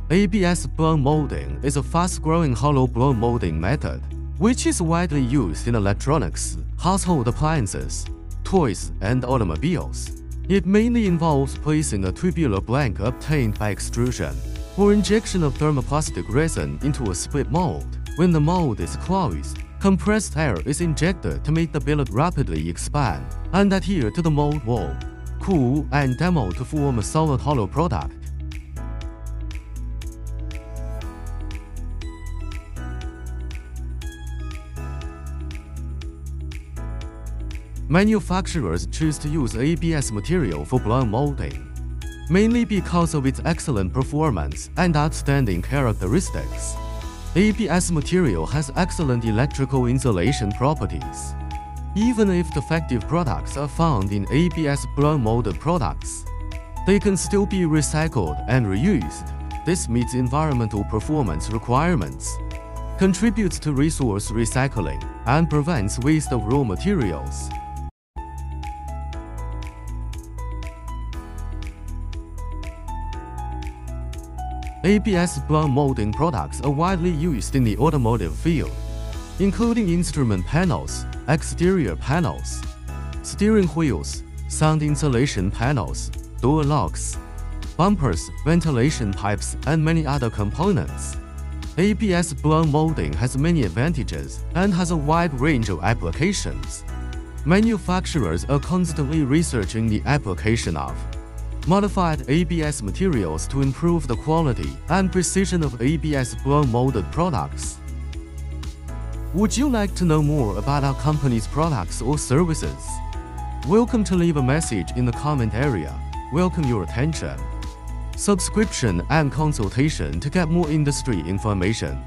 ABS blow molding is a fast-growing hollow blow molding method, which is widely used in electronics, household appliances, toys, and automobiles. It mainly involves placing a tubular blank obtained by extrusion or injection of thermoplastic resin into a split mold. When the mold is closed, compressed air is injected to make the billet rapidly expand and adhere to the mold wall, cool, and demold to form a solid hollow product. Manufacturers choose to use ABS material for blow molding, mainly because of its excellent performance and outstanding characteristics. ABS material has excellent electrical insulation properties. Even if defective products are found in ABS blow molded products, they can still be recycled and reused. This meets environmental performance requirements, contributes to resource recycling, and prevents waste of raw materials. ABS blow molding products are widely used in the automotive field, including instrument panels, exterior panels, steering wheels, sound insulation panels, door locks, bumpers, ventilation pipes, and many other components. ABS blow molding has many advantages and has a wide range of applications. Manufacturers are constantly researching the application of modified ABS materials to improve the quality and precision of ABS blow molded products. Would you like to know more about our company's products or services? Welcome to leave a message in the comment area. Welcome your attention. Subscription and consultation to get more industry information.